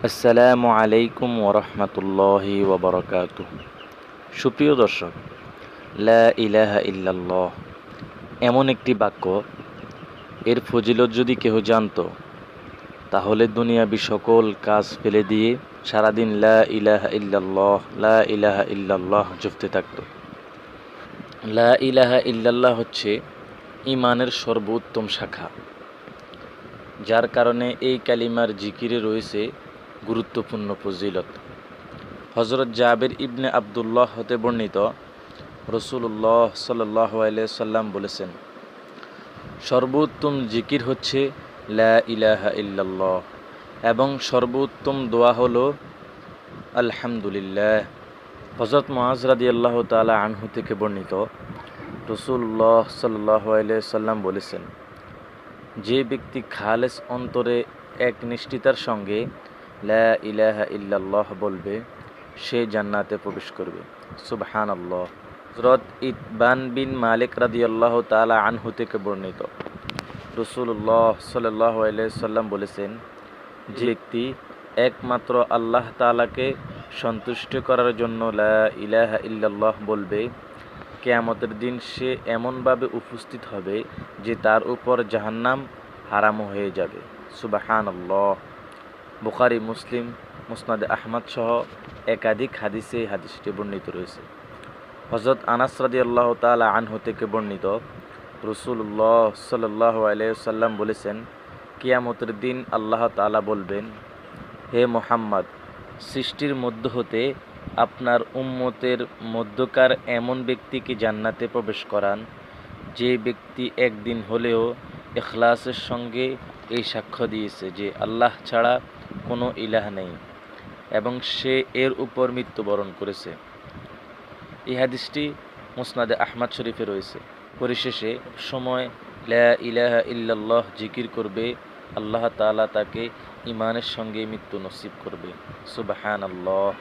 আসসালামু আলাইকুম ওরহমতুল্লাহি ওবরাকাতুহু। সুপ্রিয় দর্শক, লা ইলাহা ইল্লাল্লাহ এমন একটি বাক্য, এর ফজিলত যদি কেহ জানত, তাহলে দুনিয়াবি সকল কাজ ফেলে দিয়ে সারাদিন লা ইলাহা ইল্লাল্লাহ লা ইলাহা ইল্লাল্লাহ জপতে থাকত। লা ইলাহা ইল্লাল্লাহ হচ্ছে ইমানের সর্বোত্তম শাখা, যার কারণে এই কালিমার জিকিরে রয়েছে গুরুত্বপূর্ণ ফজিলত। হযরত জাবের ইবনে আবদুল্লাহ হতে বর্ণিত, রাসূলুল্লাহ সাল্লাল্লাহু আলাইহি সাল্লাম বলেছেন, সর্বোত্তম জিকির হচ্ছে লা ইলাহা ইল্লাল্লাহ এবং সর্বোত্তম দোয়া হলো আলহামদুলিল্লাহ। হযরত মুআজ রাদিয়াল্লাহু তাআলা আনহু থেকে বর্ণিত, রাসূলুল্লাহ সাল্লাল্লাহু আলাইহি সাল্লাম বলেছেন, যে ব্যক্তি খালেস অন্তরে একনিষ্ঠতার সঙ্গে লা ইলাহা ইল্লাল্লাহ বলবে, সে জান্নাতে প্রবেশ করবে। সুবহানাল্লাহ। হযরত ইতবান বিন মালিক রাদিয়াল্লাহু তাআলা আনহু থেকে বর্ণিত, রাসূলুল্লাহ সাল্লাল্লাহু আলাইহি সাল্লাম বলেছেন, যে ব্যক্তি একমাত্র আল্লাহ তাআলাকে সন্তুষ্ট করার জন্য লা ইলাহা ইল্লাল্লাহ বলবে, কিয়ামতের দিন সে এমনভাবে উপস্থিত হবে যে তার উপর জাহান্নাম হারাম হয়ে যাবে। সুবহানাল্লাহ। বুখারী, মুসলিম, মুসনাদে আহমদ সহ একাধিক হাদিসে এই হাদিসটি বর্ণিত রয়েছে। হযরত আনাস রাদিয়াল্লাহু তাআলা আনহু থেকে বর্ণিত, রাসূলুল্লাহ সাল্লাল্লাহু আলাইহি সাল্লাম বলেছেন, কিয়ামতের দিন আল্লাহ তাআলা বলবেন, হে মুহাম্মদ, সৃষ্টির মধ্য হতে আপনার উম্মতের মধ্যকার এমন ব্যক্তিকে জান্নাতে প্রবেশ করান, যে ব্যক্তি একদিন হলেও ইখলাসের সঙ্গে এই সাক্ষ্য দিয়েছে যে আল্লাহ ছাড়া কোনো ইলাহ নেই এবং সে এর উপর মৃত্যুবরণ করেছে। এই হাদিসটি মুসনাদে আহমদ শরীফে রয়েছে। পরিশেষে সময় লা ইলাহা ইল্লাল্লাহ জিকির করবে, আল্লাহ তাআলা তাকে ইমানের সঙ্গে মৃত্যু নসিব করবে। সুবহানাল্লাহ।